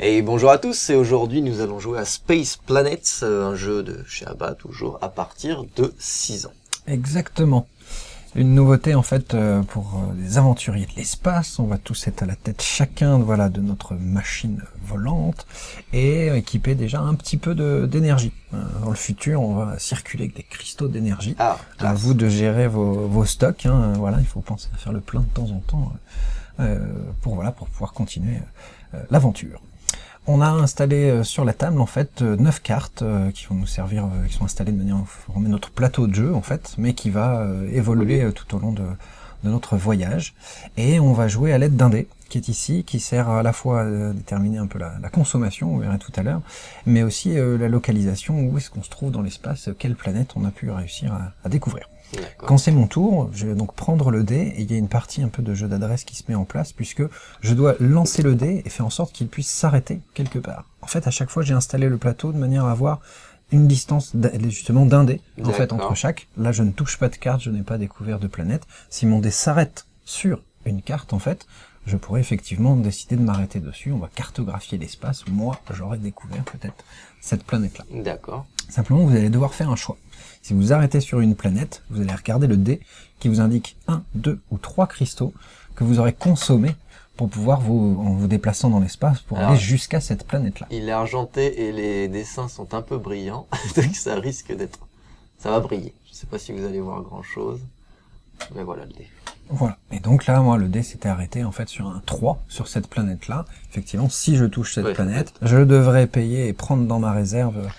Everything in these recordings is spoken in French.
Et bonjour à tous, et aujourd'hui nous allons jouer à Space Planets, un jeu de chez Abba, toujours à partir de 6 ans. Exactement. Une nouveauté en fait pour les aventuriers de l'espace. On va tous être à la tête chacun de notre machine volante et équiper déjà un petit peu d'énergie. Dans le futur, on va circuler avec des cristaux d'énergie. À vous de gérer vos stocks. Il faut penser à faire le plein de temps en temps pour pouvoir continuer l'aventure. On a installé sur la table en fait 9 cartes qui vont nous servir, qui sont installées de manière à former notre plateau de jeu en fait, mais qui va évoluer tout au long de notre voyage. Et on va jouer à l'aide d'un dé qui est ici, qui sert à la fois à déterminer un peu la consommation, vous verrez tout à l'heure, mais aussi la localisation, où est-ce qu'on se trouve dans l'espace, quelle planète on a pu réussir à découvrir. Quand c'est mon tour, je vais donc prendre le dé, et il y a une partie un peu de jeu d'adresse qui se met en place, puisque je dois lancer le dé et faire en sorte qu'il puisse s'arrêter quelque part. En fait, à chaque fois, j'ai installé le plateau de manière à avoir une distance justement d'un dé, en fait, entre chaque. Là, je ne touche pas de carte, je n'ai pas découvert de planète. Si mon dé s'arrête sur une carte, en fait, je pourrais effectivement décider de m'arrêter dessus. On va cartographier l'espace. Moi, j'aurais découvert peut-être cette planète-là. D'accord. Simplement, vous allez devoir faire un choix. Si vous arrêtez sur une planète, vous allez regarder le dé qui vous indique 1, 2 ou 3 cristaux que vous aurez consommés pour pouvoir en vous déplaçant dans l'espace pour aller jusqu'à cette planète-là. Il est argenté et les dessins sont un peu brillants, donc ça risque d'être... Ça va briller. Je sais pas si vous allez voir grand-chose, mais voilà le dé. Voilà. Et donc là, moi, le dé s'était arrêté en fait sur un 3 sur cette planète-là. Effectivement, si je touche cette planète, je devrais payer et prendre dans ma réserve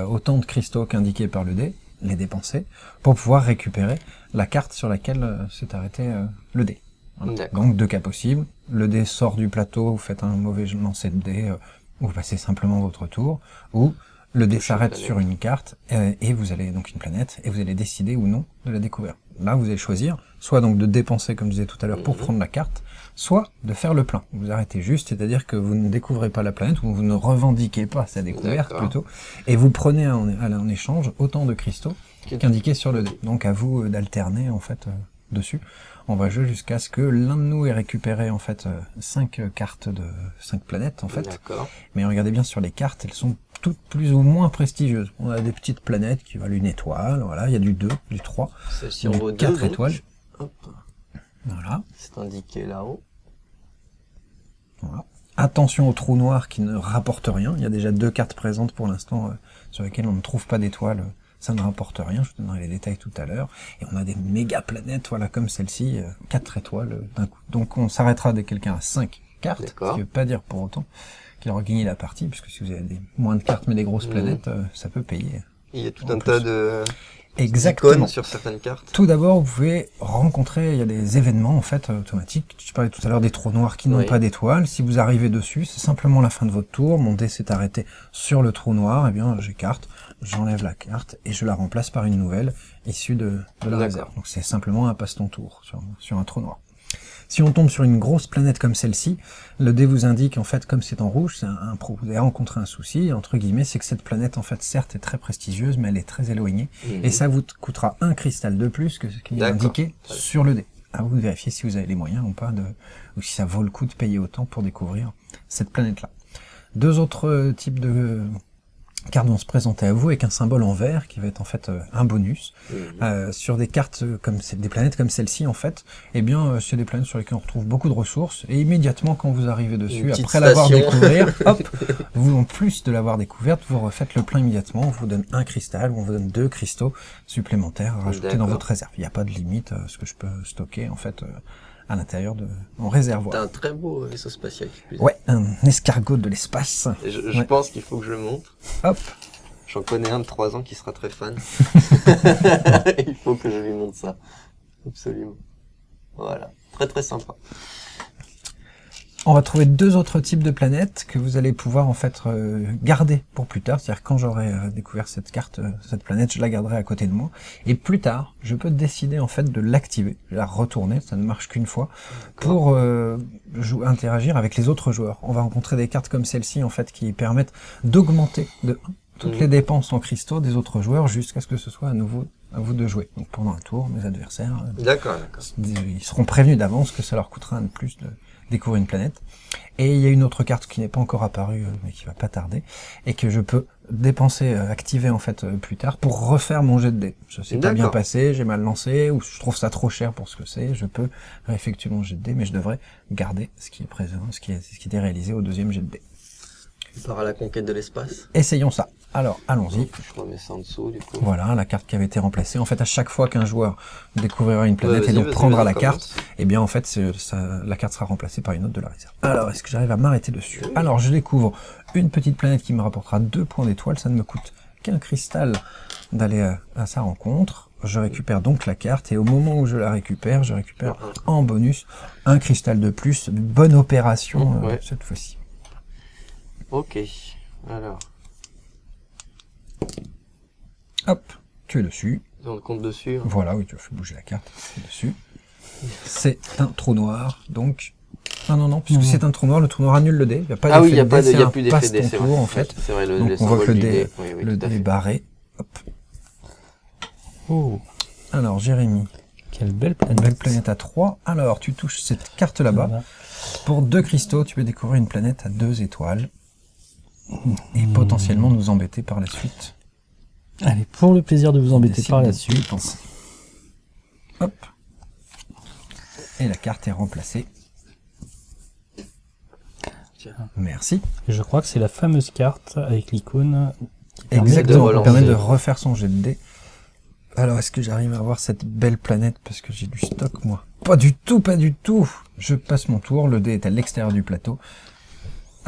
autant de cristaux qu'indiqué par le dé, les dépenser, pour pouvoir récupérer la carte sur laquelle s'est arrêté le dé. Voilà. Donc, 2 cas possibles. Le dé sort du plateau, vous faites un mauvais lancer de dé, vous passez simplement votre tour, ou le dé s'arrête sur une carte, et vous allez donc une planète, et vous allez décider ou non de la découvrir. Là, vous allez choisir, soit donc de dépenser, comme je disais tout à l'heure, pour prendre la carte, soit de faire le plein. Vous arrêtez juste, c'est-à-dire que vous ne découvrez pas la planète, ou vous ne revendiquez pas sa découverte, plutôt, et vous prenez en échange autant de cristaux qu'indiqué sur le dé. Donc à vous d'alterner, en fait, dessus. On va jouer jusqu'à ce que l'un de nous ait récupéré, en fait, 5 cartes de 5 planètes, en fait. Mais regardez bien sur les cartes, elles sont toutes plus ou moins prestigieuses. On a des petites planètes qui valent une étoile, voilà, il y a du 2, du 3, du 4 étoiles. Hop. Voilà. C'est indiqué là-haut. Voilà. Attention aux trous noirs qui ne rapportent rien. Il y a déjà 2 cartes présentes pour l'instant sur lesquelles on ne trouve pas d'étoiles. Ça ne rapporte rien, je vous donnerai les détails tout à l'heure. Et on a des méga planètes, voilà, comme celle-ci, 4 étoiles d'un coup. Donc on s'arrêtera dès quelqu'un à 5 cartes, ce qui ne veut pas dire pour autant qu'il aura gagné la partie, puisque si vous avez moins de cartes mais des grosses planètes, ça peut payer. Il y a tout un tas de... Exactement. Sur certaines cartes. Tout d'abord, vous pouvez rencontrer, il y a des événements en fait automatiques. Je parlais tout à l'heure des trous noirs qui n'ont pas d'étoiles. Si vous arrivez dessus, c'est simplement la fin de votre tour. Mon dé s'est arrêté sur le trou noir. Eh bien, j'écarte, j'enlève la carte et je la remplace par une nouvelle issue de la réserve. Donc c'est simplement un passe-ton-tour sur un trou noir. Si on tombe sur une grosse planète comme celle-ci, le dé vous indique, en fait, comme c'est en rouge, vous avez rencontré un souci, entre guillemets, c'est que cette planète, en fait, certes, est très prestigieuse, mais elle est très éloignée, et ça vous coûtera un cristal de plus que ce qui est indiqué sur le dé. À vous de vérifier si vous avez les moyens ou pas, ou si ça vaut le coup de payer autant pour découvrir cette planète-là. 2 autres types de cartes vont se présenter à vous avec un symbole en vert qui va être en fait un bonus. Sur des cartes comme des planètes comme celle-ci en fait, eh bien c'est des planètes sur lesquelles on retrouve beaucoup de ressources et immédiatement quand vous arrivez dessus, après l'avoir découvert, hop, vous en plus de l'avoir découverte, vous refaites le plein immédiatement, on vous donne un cristal ou on vous donne 2 cristaux supplémentaires à rajouter dans votre réserve. Il n'y a pas de limite à ce que je peux stocker en fait à l'intérieur de mon réservoir. T'as un très beau vaisseau spatial. Ouais, un escargot de l'espace. Je pense qu'il faut que je le montre. Hop. J'en connais un de 3 ans qui sera très fan. Il faut que je lui montre ça. Absolument. Voilà. Très très sympa. On va trouver 2 autres types de planètes que vous allez pouvoir en fait garder pour plus tard. C'est-à-dire quand j'aurai découvert cette carte, cette planète, je la garderai à côté de moi. Et plus tard, je peux décider en fait de l'activer, de la retourner, ça ne marche qu'une fois, pour interagir avec les autres joueurs. On va rencontrer des cartes comme celle-ci en fait qui permettent d'augmenter de 1 toutes les dépenses en cristaux des autres joueurs jusqu'à ce que ce soit à nouveau à vous de jouer. Donc pendant un tour, mes adversaires, ils seront prévenus d'avance que ça leur coûtera un de plus découvrir une planète. Et il y a une autre carte qui n'est pas encore apparue, mais qui va pas tarder, et que je peux dépenser, activer en fait plus tard pour refaire mon jet de dés. Ça s'est pas bien passé, j'ai mal lancé, ou je trouve ça trop cher pour ce que c'est, je peux réeffectuer mon jet de dés, mais je devrais garder ce qui est présent, ce qui était réalisé au deuxième jet de dés. Tu pars à la conquête de l'espace. Essayons ça. Alors, allons-y. Je remets ça en dessous, du coup. Voilà, la carte qui avait été remplacée. En fait, à chaque fois qu'un joueur découvrira une planète et donc prendra la carte, eh bien, en fait, la carte sera remplacée par une autre de la réserve. Alors, est-ce que j'arrive à m'arrêter dessus? Alors, je découvre une petite planète qui me rapportera 2 points d'étoile. Ça ne me coûte qu'un cristal d'aller à sa rencontre. Je récupère donc la carte et au moment où je la récupère, je récupère en bonus un cristal de plus. Bonne opération cette fois-ci. Ok, alors... Hop, tu es dessus. On compte dessus. Hein. Voilà, oui, tu as fait bouger la carte. Tu es dessus. C'est un trou noir, donc... Non, puisque c'est un trou noir, le trou noir annule le dé. Il n'y a pas d'effet de dé, il n'y a plus d'effet de dé, c'est vrai. En fait. C'est vrai, donc on voit que le dé, le dé est barré. Hop. Oh, alors, Jérémy. quelle belle planète. Belle planète à 3. Alors, tu touches cette carte là-bas. Voilà. Pour 2 cristaux, tu peux découvrir une planète à 2 étoiles. Et potentiellement nous embêter par la suite. Allez, pour le plaisir de vous embêter par la suite. Hop. Et la carte est remplacée. Tiens. Merci. Je crois que c'est la fameuse carte avec l'icône. Exactement, de qui permet de relancer. refaire son jet de dés. Alors, est-ce que j'arrive à avoir cette belle planète? Parce que j'ai du stock, moi. Pas du tout, pas du tout. Je passe mon tour, le dé est à l'extérieur du plateau.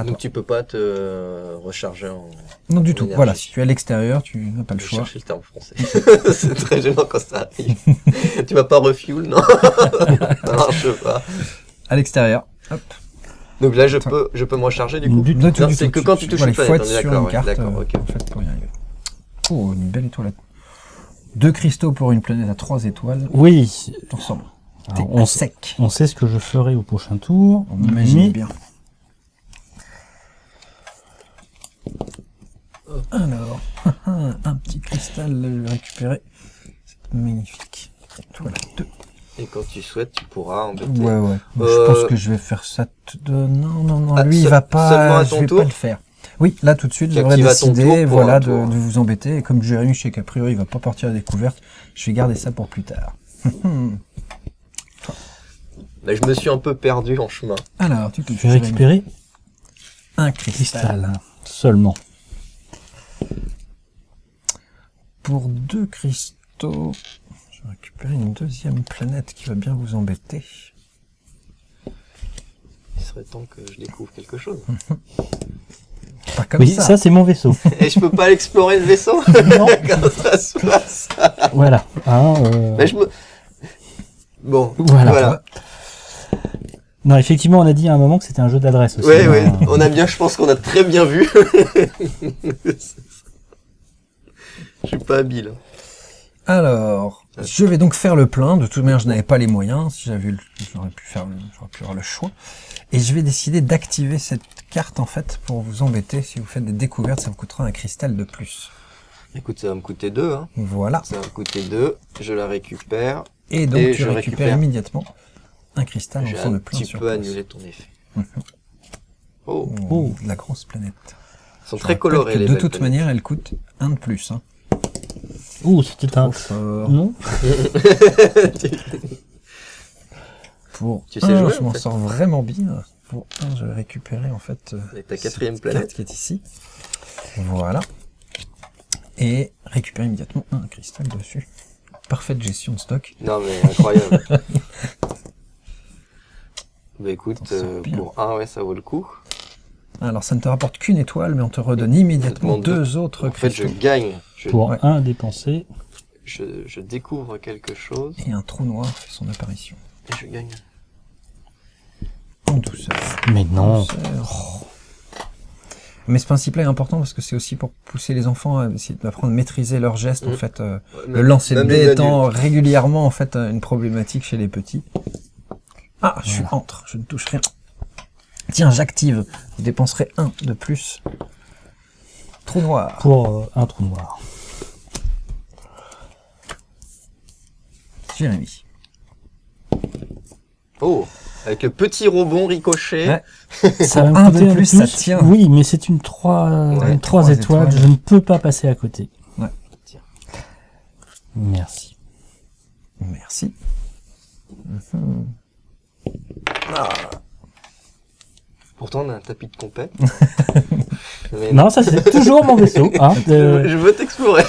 Donc tu peux pas te recharger en... Non, du tout. énergie. Voilà, si tu es à l'extérieur, tu n'as pas le Je choix. cherchais le terme français. C'est très gênant quand ça arrive. Tu vas pas refuel, non? Ça marche pas. À l'extérieur. Hop. Donc là, je peux me recharger du coup? Du tout. Non, Non, c'est que quand tu touches voilà, une il faut planète, être on est sur d'accord, une ouais, carte, d'accord, ok. en fait, pour y arriver. Oh, une belle étoile. 2 cristaux pour une planète à 3 étoiles. Oui, Ensemble. alors, T'es on, à sec. on sait ce que je ferai au prochain tour. On imagine bien. Alors, un petit cristal, là, je vais récupérer. C'est magnifique. Étoile 2. Et quand tu souhaites, tu pourras embêter. Ouais. Je pense que je vais faire ça. Non. Ah, lui, il va pas. seulement à Je ton vais tour pas le faire. Oui, là, tout de suite, Tu j'aurais actives à ton décidé, tour pour voilà, un de tour. vous embêter. Et comme Jérémy, je sais qu'a priori, il va pas partir à la découverte, je vais garder ça pour plus tard. Là, je me suis un peu perdu en chemin. Alors, tu Je touches vais récupérer un cristal. cristal seulement. Pour 2 cristaux, je vais récupérer une deuxième planète qui va bien vous embêter. Il serait temps que je découvre quelque chose. Pas comme Oui, ça. ça c'est mon vaisseau. Et je peux pas l'explorer le vaisseau? Non. Quand ça se passe. Voilà. Hein, Mais je me... Bon, Voilà. voilà. Non, effectivement, on a dit à un moment que c'était un jeu d'adresse aussi. Ouais, hein. ouais. On a bien, je pense qu'on a très bien vu. Je suis pas habile. Alors, je vais donc faire le plein. De toute manière, je n'avais pas les moyens. Si j'avais j'aurais pu avoir le choix. Et je vais décider d'activer cette carte, en fait, pour vous embêter. Si vous faites des découvertes, ça vous coûtera un cristal de plus. Écoute, ça va me coûter 2, hein. Voilà. Ça va me coûter 2. Je la récupère. Et donc, Et tu je récupères récupère. immédiatement un cristal en J'ai faisant un le plein petit sur peu place. annulé ton effet. Oh. Oh, la grosse planète. Ils sont Je très rappelle colorés, que les de belles toute planètes. manière, elle coûte un de plus. Hein. Ouh, c'était un... Trop fort. Non. Pour Tu sais un, jouer, je en m'en fait. sors vraiment bien. Pour un, je vais récupérer en fait Avec ta cette 4e carte planète. qui est ici. Voilà. Et récupérer immédiatement un cristal dessus. Parfaite gestion de stock. Non, mais incroyable. Bah écoute, T'en sors bien. pour 1, ouais, ça vaut le coup. Alors ça ne te rapporte qu'une étoile, mais on te redonne immédiatement demande deux. 2 autres En fait, je cristaux. gagne. Pour Ouais. un dépensé. Je découvre quelque chose Et un trou noir fait son apparition. et je gagne. En douceur. Mais non. Douceur. Mais ce principe-là est important parce que c'est aussi pour pousser les enfants à essayer d'apprendre à maîtriser leurs gestes. En fait, le lancer de même dés les étant adultes. régulièrement en fait une problématique chez les petits. Ah, je suis Voilà. entre, je ne touche rien. Tiens, j'active. Vous dépenserez 1 de plus. Trou noir. Pour un trou noir. Jérémy. Oh, Avec le petit rebond ricochet. Ouais. Ça va me Un coûter de un plus, peu ça tient. Oui, mais c'est une 3, Ouais, une 3 3 étoiles. étoiles. Je ne peux pas passer à côté. Ouais. Tiens. Merci. Merci. Pourtant, on a un tapis de compète. Mais Non, ça c'est toujours mon vaisseau. Hein, je veux t'explorer.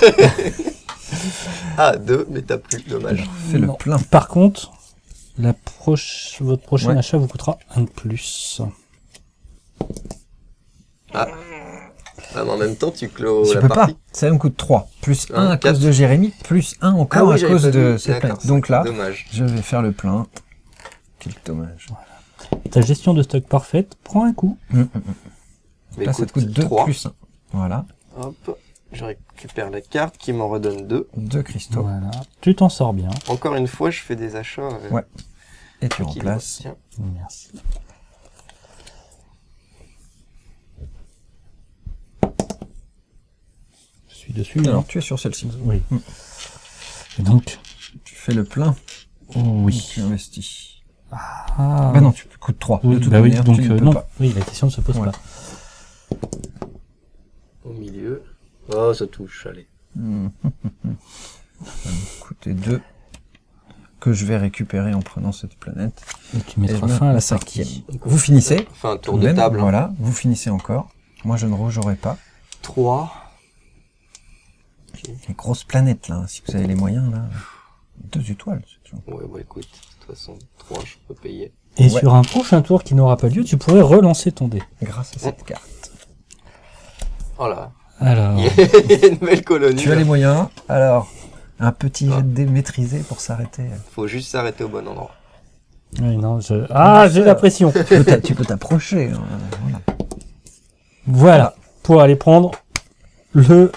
Ah, 2, mais t'as plus, dommage. Fais le Non. plein. Par contre, votre prochain Ouais. achat vous coûtera un de plus. Ah, mais en même temps, tu clôt Je la peux pas. partie. Ça me coûte 3. Plus 1 à Quatre. cause de Jérémy, plus 1 encore à j'avais cause pas de vu. cette D'accord, planète. Donc là, dommage. je vais faire le plein. Quel dommage. Ta gestion de stock parfaite prend un coup. Mais Là, ça te coûte 2 3. plus 1. Voilà. Hop, je récupère la carte qui m'en redonne 2. 2 cristaux. Voilà. Tu t'en sors bien. Encore une fois, je fais des achats. Ouais. Et tu équilibrés. remplaces. Tiens. Merci. Je suis dessus. Alors, hein. tu es sur celle-ci. Oui. Et donc, Tu fais le plein. oui. Tu investis. Ah. Bah non, tu coûtes 3. Oui, de toute bah oui, manière, donc tu ne peux non. pas. Oui, la question ne se pose Ouais. pas. Au milieu. Oh, ça touche, allez. Coûter 2. Que je vais récupérer en prenant cette planète. Et tu Et mettras je mets fin à la cinquième. partie. Vous finissez. On fait un tour tout de même, table. Voilà, vous finissez encore. Moi, je ne rejouerai pas. 3. Les grosses planètes, là, si vous avez les moyens, là. 2 étoiles, c'est toujours. Ouais, bon, écoute, de toute façon, 3, je peux payer. Et Ouais. sur un prochain tour qui n'aura pas lieu, tu pourrais relancer ton dé. Grâce à cette carte. Oh là. Alors, Il y a une belle colonie. Tu as là. les moyens. Alors, un petit jet de dés maîtrisé pour s'arrêter. Faut juste s'arrêter au bon endroit. oui, non, j'ai la pression. Tu peux t'approcher. Hein, voilà. Voilà, pour aller prendre le...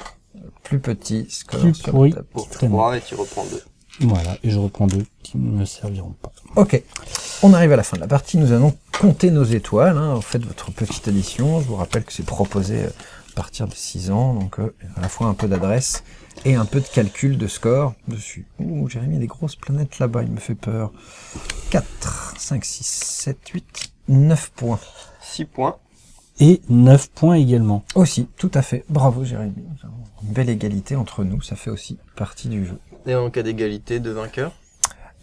Plus petit score Plus sur pourri. la table. Pour Très 3 et tu reprends 2. Voilà, et je reprends 2 qui ne me serviront pas. Ok, on arrive à la fin de la partie, nous allons compter nos étoiles, hein. Vous faites votre petite addition, je vous rappelle que c'est proposé à partir de 6 ans, donc à la fois un peu d'adresse et un peu de calcul de score dessus. Ouh, j'ai mis des grosses planètes là-bas, il me fait peur. 4, 5, 6, 7, 8, 9 points. 6 points. Et 9 points également. Aussi, tout à fait, bravo Jérémy. Une belle égalité entre nous, ça fait aussi partie du jeu. Et en cas d'égalité de vainqueur.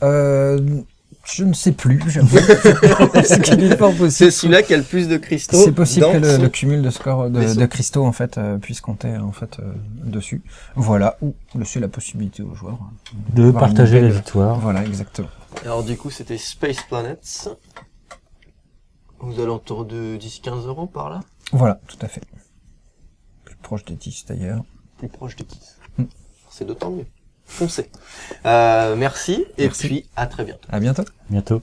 Je ne sais plus, j'avoue. Ce qui n'est pas possible. C'est celui-là qui a le plus de cristaux. C'est possible dans que son- le cumul de score vaisseau. de cristaux en fait puisse compter en fait dessus. Voilà, ou laisser la possibilité aux joueurs. De Avoir une partager la belle- victoire. Voilà, exactement. Alors du coup, c'était Space Planets. Aux alentours de 10-15 € par là. Voilà, tout à fait. Plus proche des 10 d'ailleurs. Plus proche de 10. Mm. C'est d'autant mieux. Foncez. Merci, et Merci. puis à très bientôt. À bientôt. Bientôt.